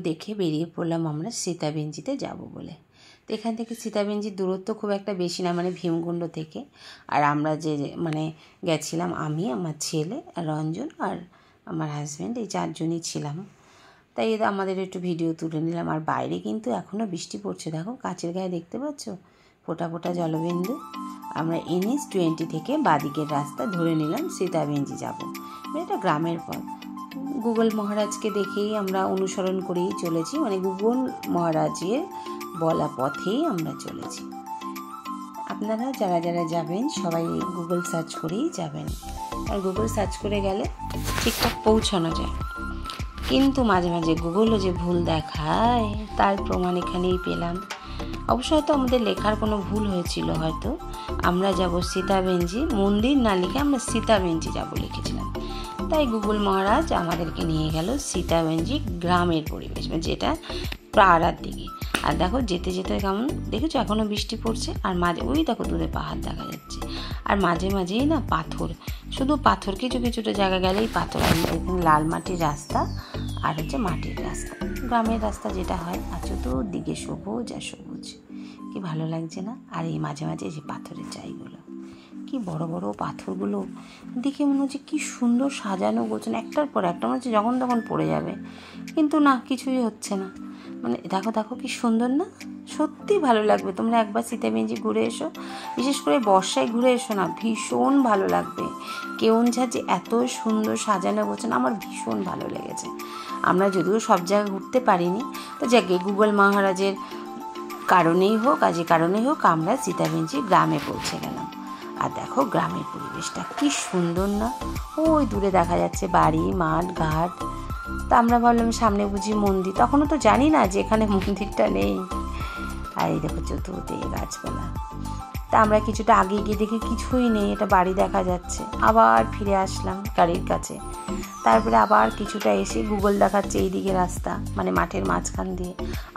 দেখে বেরিয়ে পড়লাম আমরা সীতাবেঞ্জিতে যাব বলে। তো এখান থেকে সীতাবেঞ্জির দূরত্ব খুব একটা বেশি না, মানে ভীমকুণ্ড থেকে। আর আমরা যে গেছিলাম, আমি, আমার ছেলে, রঞ্জন আর আমার হাজব্যান্ড, এই 4 জনই ছিলাম। তাই আমাদের একটু ভিডিও তুলে নিলাম। আর বাইরে কিন্তু এখনও বৃষ্টি পড়ছে, দেখো কাচের গায়ে দেখতে পাচ্ছ ফোঁটা ফোঁটা জলবিন্দু। আমরা NH-20 থেকে বাদিকের রাস্তা ধরে নিলাম সীতাবেঞ্জি যাব। এটা গ্রামের পথ। গুগল মহারাজকে দেখেই আমরা অনুসরণ করেই চলেছি, মানে গুগল মহারাজের বলা পথেই আমরা চলেছি। আপনারা যারা যারা যাবেন সবাই গুগল সার্চ করেই যাবেন, আর গুগল সার্চ করে গেলে ঠিকঠাক পৌঁছানো যায়। কিন্তু মাঝে মাঝে গুগলও যে ভুল দেখায় তার প্রমাণ এখানেই পেলাম। অবশ্য হয়তো আমাদের লেখার কোনো ভুল হয়েছিল, হয়তো আমরা যাব সীতাবেঞ্জি মন্দির না লিখে আমরা সীতাবেঞ্জি যাব লিখেছিলাম। তাই গুগল মহারাজ আমাদেরকে নিয়ে গেল সীতাবেঞ্জি গ্রামের পরিবেশ, যেটা পাড়ার দিকে। আর দেখো যেতে যেতে কেমন দেখেছো, এখনও বৃষ্টি পড়ছে। আর মাঝে ওই দেখো দূরে পাহাড় দেখা যাচ্ছে। আর মাঝে মাঝেই না পাথর, শুধু পাথর, কিছু কিছুটা জায়গা গেলেই পাথর। আর এখানে লাল মাটির রাস্তা আর হচ্ছে মাটির রাস্তা, গ্রামের রাস্তা যেটা হয়। আর চতুর্দিকে সবুজ আর সবুজ, কি ভালো লাগছে না। আর এই মাঝে মাঝে যে পাথরের জায়গাগুলো, কি বড় বড় পাথরগুলো দেখে মনে হচ্ছে কি সুন্দর সাজানো গোছানো, একটার পর একটা, মনে হচ্ছে যখন তখন পড়ে যাবে, কিন্তু না, কিছুই হচ্ছে না। মানে দেখো দেখো কি সুন্দর না, সত্যি ভালো লাগবে। তোমরা একবার সীতাবেঞ্জি ঘুরে এসো, বিশেষ করে বর্ষায় ঘুরে এসো না, ভীষণ ভালো লাগবে। কেওনঝাড় যে এত সুন্দর সাজানো গোছানো, আমার ভীষণ ভালো লেগেছে। আমরা যদিও সব জায়গায় ঘুরতে পারিনি, তো যাকে গুগল মহারাজের কারণেই হোক আর যে কারণেই হোক আমরা সীতাবেঞ্জি গ্রামে পৌঁছে গেলাম। আর দেখো গ্রামের পরিবেশটা কি সুন্দর না, ওই দূরে দেখা যাচ্ছে বাড়ি, মাঠ, ঘাট। তা আমরা ভাবলাম সামনে বুঝি মন্দির, তখনও তো জানি না যে এখানে মন্দিরটা নেই। আর এই দেখো চতুর্দিকে গাছপালা। তা আমরা কিছুটা আগে গিয়ে দেখি কিছুই নেই, এটা বাড়ি দেখা যাচ্ছে। আবার ফিরে আসলাম গাড়ির কাছে। তারপরে আবার কিছুটা এসে গুগল দেখাচ্ছে এইদিকে রাস্তা, মানে মাঠের মাঝখান দিয়ে।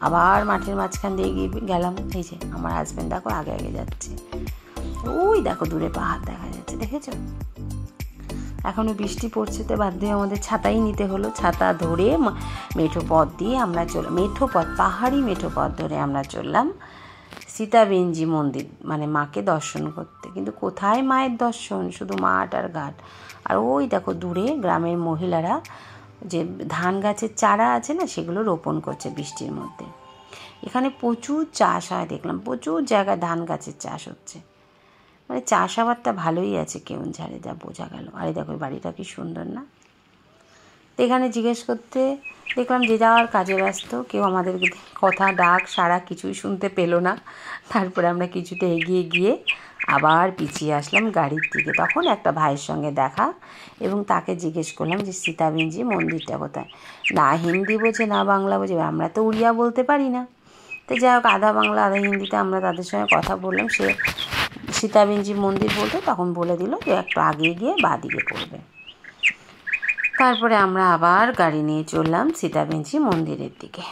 আবার মাঠের মাঝখান দিয়ে গিয়ে গেলাম। এই যে আমার হাজব্যান্ড দেখো আগে আগে যাচ্ছে। ওই দেখো দূরে পাহাড় দেখা যাচ্ছে, দেখেছো? এখনও বৃষ্টি পড়ছে, তো বাধ্য হয়ে আমাদের ছাতাই নিতে হলো। ছাতা ধরে মেঠো পথ দিয়ে আমরা মেঠো পথ, পাহাড়ি মেঠো পথ ধরে আমরা চললাম সীতাবেঞ্জি মন্দির, মানে মাকে দর্শন করতে। কিন্তু কোথায় মায়ের দর্শন, শুধু মাঠ আর ঘাট। আর ওই দেখো দূরে গ্রামের মহিলারা যে ধান গাছের চারা আছে না, সেগুলো রোপণ করছে বৃষ্টির মধ্যে। এখানে প্রচুর চাষ হয়, দেখলাম প্রচুর জায়গায় ধান গাছের চাষ হচ্ছে, মানে চাষাবাদটা ভালোই আছে কেওনঝাড়ে, যা বোঝা গেল। আর এই দেখো বাড়িটা কি সুন্দর না। তো এখানে জিজ্ঞেস করতে দেখলাম যে যাওয়ার কাজে ব্যস্ত, কেউ আমাদেরকে কথা ডাক সাড়া কিছুই শুনতে পেলো না। তারপরে আমরা কিছুটা এগিয়ে গিয়ে আবার পিছিয়ে আসলাম গাড়ির দিকে। তখন একটা ভাইয়ের সঙ্গে দেখা, এবং তাকে জিজ্ঞেস করলাম যে সীতাবেঞ্জি মন্দিরটা কোথায়। না হিন্দি বোঝে না বাংলা বোঝে, আমরা তো উড়িয়া বলতে পারি না। তো যাই হোক আধা বাংলা আধা হিন্দিতে আমরা তাদের সঙ্গে কথা বললাম। সে সীতাবেঞ্জি মন্দির বলতে তখন বলে দিল যে একটু আগে গিয়ে বাঁদিকে পড়বে। তারপরে আমরা আবার গাড়ি নিয়ে চললাম সীতাবেঞ্জি মন্দিরের দিকে।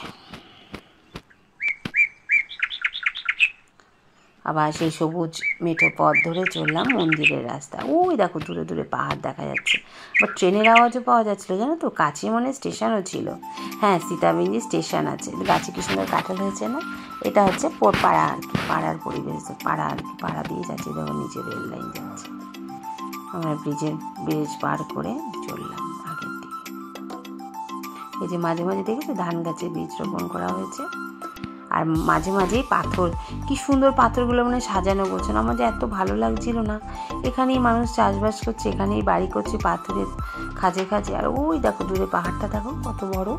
আবার সেই সবুজ মেঠো পথ ধরে চললাম মন্দিরের রাস্তা। ওই দেখো দূরে দূরে পাহাড় দেখা যাচ্ছে। আবার ট্রেনের আওয়াজও পাওয়া যাচ্ছিলো, জানো তো, কাছে মনে স্টেশনও ছিল। হ্যাঁ, সীতাবেঞ্জি স্টেশন আছে। গাছে কি সুন্দর কাঁঠাল হয়েছে না। এটা হচ্ছে পাড়া আর কি, পাড়ার পরিবেশ, পাড়া আর কি, পাড়া দিয়ে যাচ্ছে। দেখো নিচে রেল লাইন যাচ্ছে। আমরা ব্রিজ পার করে চললাম আগের দিকে। এই যে মাঝে মাঝে দেখেছো ধান গাছে বীজ রোপণ করা হয়েছে। আর মাঝে মাঝেই পাথর, কি সুন্দর পাথরগুলো মানে সাজানো গোছানো। আমাদের এত ভালো লাগছিল না। এখানেই মানুষ চাষবাস করছে, এখানেই বাড়ি করছে পাথরের খাঁজে খাঁজে। আর ওই দেখো দূরে পাহাড়টা দেখো কত বড়,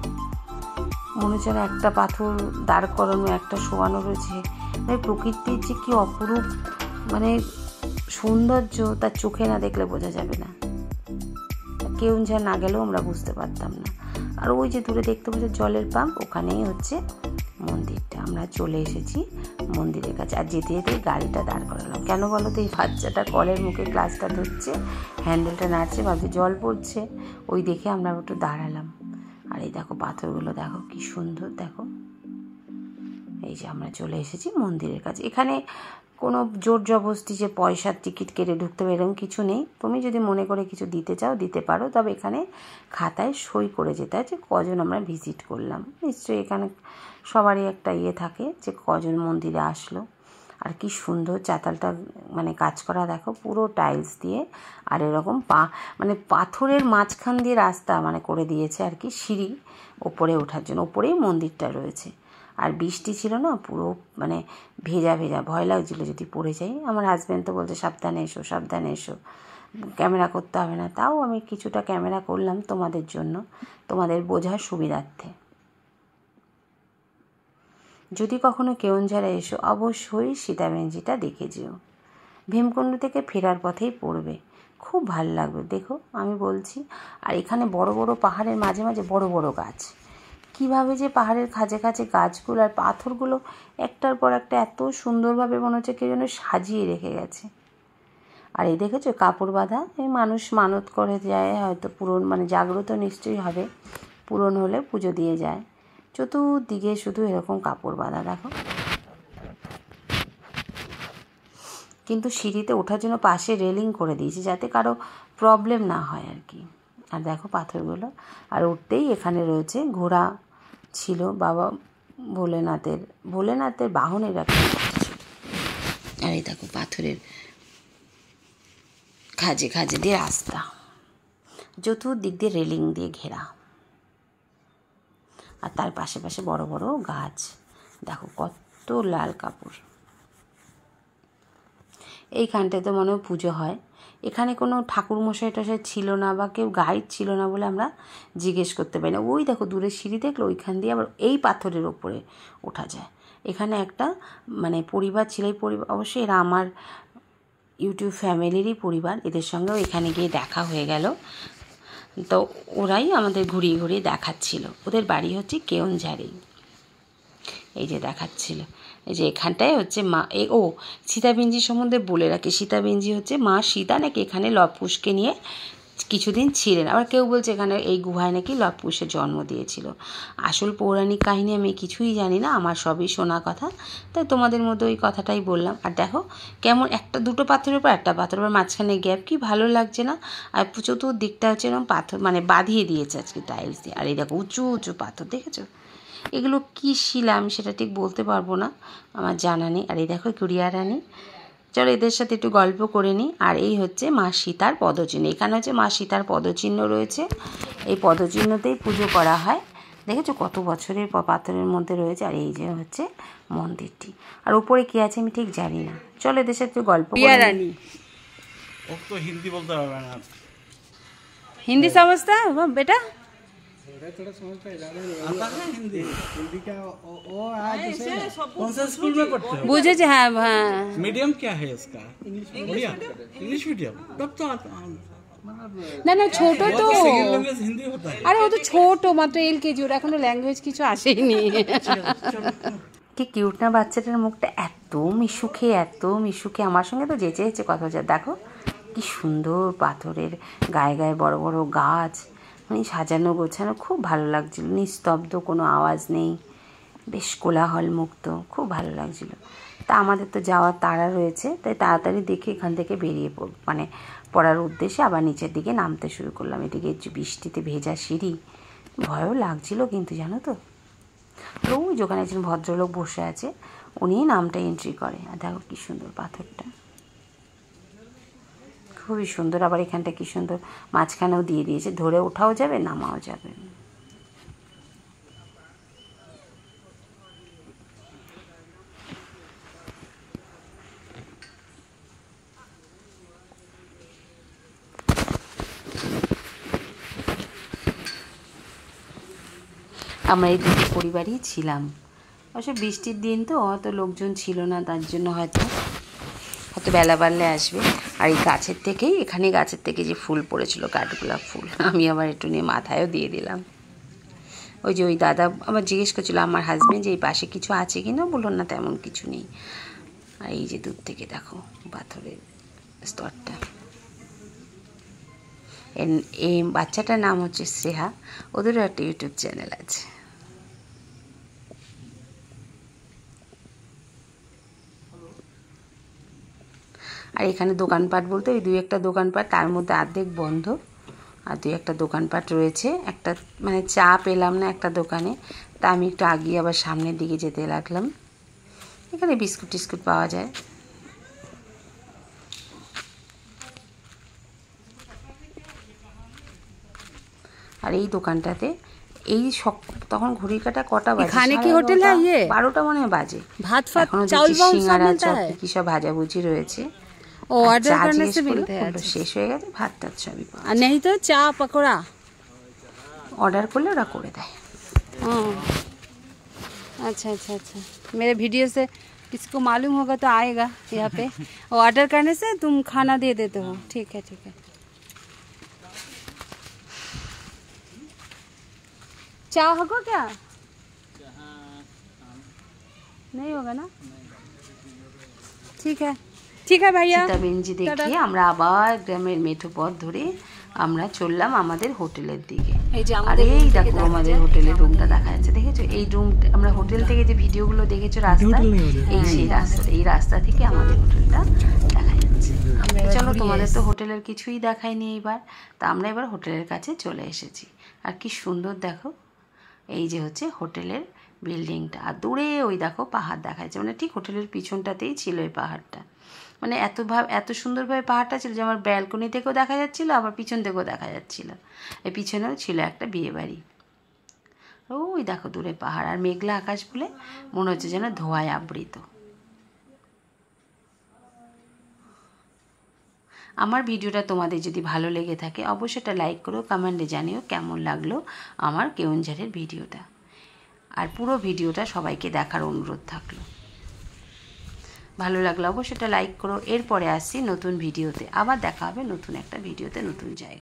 মনে হচ্ছে না একটা পাথর দাঁড় করানো, একটা শোয়ানো রয়েছে। মানে প্রকৃতির যে কি অপরূপ মানে সৌন্দর্য, তার চোখে না দেখলে বোঝা যাবে না। কেওনঝাড় না গেলেও আমরা বুঝতে পারতাম না। আর ওই যে দূরে দেখতে পাচ্ছি জলের পাম্প, ওখানেই হচ্ছে মন্দিরটা। আমরা চলে এসেছি মন্দিরের কাছে। আর যেতে যেতে গাড়িটা দাঁড় করালাম। কেন বলো তো, এই বাচ্চাটা কলের মুখে গ্লাসটা ধরছে, হ্যান্ডেলটা নাড়ছে, ভাবছে জল পড়ছে। ওই দেখে আমরা একটু দাঁড়ালাম। আর এই দেখো পাথরগুলো দেখো কি সুন্দর, দেখো। এই যে আমরা চলে এসেছি মন্দিরের কাছে। এখানে কোনো জোর জবরদস্তি যে পয়সার টিকিট কেটে ঢুকতে হবে এরকম কিছু নেই। তুমি যদি মনে করে কিছু দিতে চাও দিতে পারো, তবে এখানে খাতায় সই করে যেতে হয় যে কজন আমরা ভিজিট করলাম। নিশ্চয়ই এখানে সবারই একটা ইয়ে থাকে যে কজন মন্দিরে আসলো। আর কি সুন্দর চাতালটা মানে কাজ করা দেখো, পুরো টাইলস দিয়ে। আর এরকম মানে পাথরের মাঝখান দিয়ে রাস্তা মানে করে দিয়েছে আর কি, সিঁড়ি ওপরে ওঠার জন্য। ওপরেই মন্দিরটা রয়েছে। আর বৃষ্টি ছিল না, পুরো মানে ভেজা ভেজা, ভয় লাগছিলো যদি পড়ে যাই। আমার হাজব্যান্ড তো বলছে সাবধানে এসো সাবধানে এসো, ক্যামেরা করতে হবে না। তাও আমি কিছুটা ক্যামেরা করলাম তোমাদের জন্য, তোমাদের বোঝার সুবিধার্থে। যদি কখনো কেওনঝড়ে এসো অবশ্যই সীতাবেঞ্জিটা দেখে যেও। ভীমকুণ্ড থেকে ফেরার পথেই পড়বে, খুব ভালো লাগবে। দেখো আমি বলছি, আর এখানে বড় বড় পাহাড়ের মাঝে মাঝে বড় বড় গাছ, কীভাবে যে পাহাড়ের খাঁজে খাঁজে গাছগুলো আর পাথরগুলো একটার পর একটা এত সুন্দরভাবে মনে হচ্ছে কেউ যেন সাজিয়ে রেখে গেছে। আর এই দেখেছো কাপড় বাঁধা, এই মানুষ মানত করে যায়, হয়তো পূরণ মানে জাগ্রত নিশ্চয়ই হবে, পূরণ হলে পুজো দিয়ে যায়। চতুর্দিকে শুধু এরকম কাপড় বাঁধা দেখো। কিন্তু সিঁড়িতে ওঠার জন্য পাশে রেলিং করে দিয়েছে যাতে কারো প্রবলেম না হয় আর কি। আর দেখো পাথরগুলো, আর উঠতেই এখানে রয়েছে ঘোড়া ছিল বাবা ভোলেনাথের বাহনের একটা। আর এই দেখো পাথরের খাঁজে খাঁজে দিয়ে রাস্তা, চতুর্দিক দিয়ে রেলিং দিয়ে ঘেরা, আর তার পাশে পাশে বড় বড় গাছ। দেখো কত লাল কাপড়। এইখানটায় তো মনে হয় পুজো হয়। এখানে কোনো ঠাকুরমশাই টশাই ছিল না বা কেউ গাইড ছিল না বলে আমরা জিজ্ঞেস করতে পারি না। ওই দেখো দূরে সিঁড়ি দেখলো, ওইখান দিয়ে আবার এই পাথরের ওপরে ওঠা যায়। এখানে একটা মানে পরিবার ছিল, এই পরিবার অবশ্যই এরা আমার ইউটিউব ফ্যামিলিরই পরিবার, এদের সঙ্গেও এখানে গিয়ে দেখা হয়ে গেল। তো ওরাই আমাদের ঘুরিয়ে ঘুরিয়ে দেখাচ্ছিল। ওদের বাড়ি হচ্ছে কেওনঝাড়েই, এই যে দেখাচ্ছিল। এই যে এখানটায় হচ্ছে মা সীতাবেঞ্জি সম্বন্ধে বলে রাখি, সীতাবেঞ্জি হচ্ছে মা সীতা নাকি এখানে লব কুশকে নিয়ে কিছুদিন ছিলেন। আবার কেউ বলছে এখানে এই গুহায় নাকি লব কুশের জন্ম দিয়েছিল। আসল পৌরাণিক কাহিনী আমি কিছুই জানি না, আমার সবই শোনা কথা, তাই তোমাদের মধ্যে ওই কথাটাই বললাম। আর দেখো কেমন একটা দুটো পাথরের উপর একটা পাথরের উপর মাঝখানে গ্যাপ, কি ভালো লাগছে না। আর চতুর্দিকটা হচ্ছে এরকম পাথর মানে বাঁধিয়ে দিয়েছে আজকে টাইলস দিয়ে। আর এই দেখো উঁচু উঁচু পাথর দেখেছো, এগুলো কী শিলা আমি সেটা ঠিক বলতে পারবো না, আমার জানা নেই। আর এই দেখো গুড়িয়া রানী। চলো এদের সাথে একটু গল্প করে নিই। আর এই হচ্ছে মা সীতার পদচিহ্ন, এখানে হচ্ছে মা সীতার পদচিহ্ন রয়েছে, এই পদচিহ্নতেই পুজো করা হয়। দেখেছো কত বছরের পাথরের মধ্যে রয়েছে। আর এই যে হচ্ছে মন্দিরটি, আর উপরে কী আছে আমি ঠিক জানি না। চলো এদের সাথে একটু গল্প করে নিই। তো হিন্দি বলতে পারবে না, हिंदी समझता है वो बेटा? थोड़ा समझता है, ज़्यादा नहीं। आता है हिंदी? हिंदी का वो आज जैसे कौन सा स्कूल में पढ़ते हो? बुझे जे हाँ हाँ मीडियम क्या है इसका? बढ़िया, इंग्लिश मीडियम। तब तो आता না না ছোট তো, सेकंड लैंग्वेज हिंदी होता है। আরে ও তো ছোট, মাত্র LKG, ওর এখনো ল্যাঙ্গুয়েজ কিছু আসেনি। কি কিউট না বাচ্চাটার মুখটা, এত মিশুকে আমার সঙ্গে তো যেচে যেচে কথা হচ্ছে। দেখো কি সুন্দর পাথরের গায়ে গায়ে বড় বড় গাছ, মানে সাজানো গোছানো, খুব ভালো লাগছিল। নিস্তব্ধ, কোনো আওয়াজ নেই, বেশ কোলাহল মুক্ত, খুব ভালো লাগছিল। তা আমাদের তো যাওয়ার তাড়া রয়েছে, তাই তাড়াতাড়ি দেখে এখান থেকে বেরিয়ে মানে পড়ার উদ্দেশ্যে আবার নিচের দিকে নামতে শুরু করলাম। এদিকে বৃষ্টিতে ভেজা সিঁড়ি, ভয়ও লাগছিল কিন্তু জানো তো। ওই যেখানে একজন ভদ্রলোক বসে আছে, উনি নামটা এন্ট্রি করে। আর দেখো কী সুন্দর পাথরটা, খুবই সুন্দর। আবার এখানটা কী সুন্দর মাঝখানেও দিয়ে দিয়েছে, ধরে ওঠাও যাবে নামাও যাবে। আমরা এই দুটো পরিবারই ছিলাম। অবশ্য বৃষ্টির দিন তো অত লোকজন ছিল না, তার জন্য হয়তো বেলা বাড়লে আসবে। আর এই গাছের থেকে যে ফুল পড়েছিল, কাঠগোলাপ ফুল, আমি আবার একটু নিয়ে মাথায়ও দিয়ে দিলাম। ওই যে ওই দাদা আবার জিজ্ঞেস করছিল আমার হাজব্যান্ড যে এই পাশে কিছু আছে কি না, বললো না তেমন কিছু নেই। আর এই যে দূর থেকে দেখো পাথরের স্তরটা। এই বাচ্চাটার নাম হচ্ছে শ্রেয়া, ওদেরও একটা ইউটিউব চ্যানেল আছে। আর এখানে দোকানপাট বলতে ওই 2-1টা দোকানপাট, তার মধ্যে অর্ধেক বন্ধ, আর 2-1টা দোকানপাট রয়েছে। একটা মানে চা পেলাম না একটা দোকানে, তা আমি একটু আগিয়ে আবার সামনের দিকে যেতে লাগলাম। এখানে বিস্কুট টিস্কুট পাওয়া যায়। আর এই দোকানটাতে এই তখন ঘড়ির কাঁটা কটা বাজে, खाने की होटल है ये? 12টা মনে হয় বাজে। भात फात এখনো चावल দেখছি वावल सब সিঙ্গারা मिलता है? চপ কি সব ভাজাভুজি রয়েছে। ओ আর ऑर्डर চা करने জিজ্ঞেস से করলে मिलते हैं? বললো শেষ হয়ে গেছে, ভাত টাত সবই পাওয়া और नहीं तो चा पकौड़ा। অর্ডার করলে ওরা করে দেয়। हाँ, अच्छा अच्छा अच्छा। मेरे वीडियो से किसी को मालूम होगा तो आएगा यहाँ पे। वो ऑर्डर करने से तुम खाना दे देते हो? ठीक है ठीक है। चाय होगा क्या? नहीं होगा ना? ठीक है ठीक है भैया। সীতাবেঞ্জি দেখে আমরা আবার গ্রামের মেঠো পথ ধরে আমরা চললাম আমাদের হোটেলের দিকে। এই যে আর আমাদের এই room থেকে দেখো দেখা আমাদের যায়, হোটেলের এটা রুমটা দেখা যাচ্ছে, দেখেছো? এই রুম আমরা হোটেল থেকে যে ভিডিওগুলো দেখেছো রাস্তা, এই সেই রাস্তা, এই রাস্তা থেকে আমাদের হোটেলটা দেখা যাচ্ছে। আমরা তো এবার চলো, ঘুরিয়ে তোমাদের তো এসেছি। হোটেলের কিছুই দেখায়নি এইবার, তা আমরা এবার হোটেলের কাছে চলে এসেছি। আর কি সুন্দর দেখো, এই যে হচ্ছে হোটেলের বিল্ডিংটা, আর দূরে ওই দেখো পাহাড় দেখা যাচ্ছে, মানে ঠিক হোটেলের পিছনটাতেই ছিল এই পাহাড়টা। মানে এত সুন্দরভাবে পাহাড়টা ছিল যে আমার ব্যালকনি থেকেও দেখা যাচ্ছিলো, আবার পিছন থেকেও দেখা যাচ্ছিলো। এই পিছনেও ছিল একটা বিয়েবাড়ি। ওই দেখো দূরে পাহাড় আর মেঘলা আকাশ বলে মনে হচ্ছে যেন ধোঁয়ায় আবৃত। আমার ভিডিওটা তোমাদের যদি ভালো লেগে থাকে অবশ্যই একটা লাইক করো, কমেন্টে জানিও কেমন লাগলো আমার কেওনঝড়ের ভিডিওটা। আর পুরো ভিডিওটা সবাইকে দেখার অনুরোধ থাকলো। ভালো লাগলে অবশ্যই একটা লাইক করো। এরপরে আসছি নতুন ভিডিওতে, আবার দেখা হবে নতুন একটা ভিডিওতে, নতুন জায়গায়।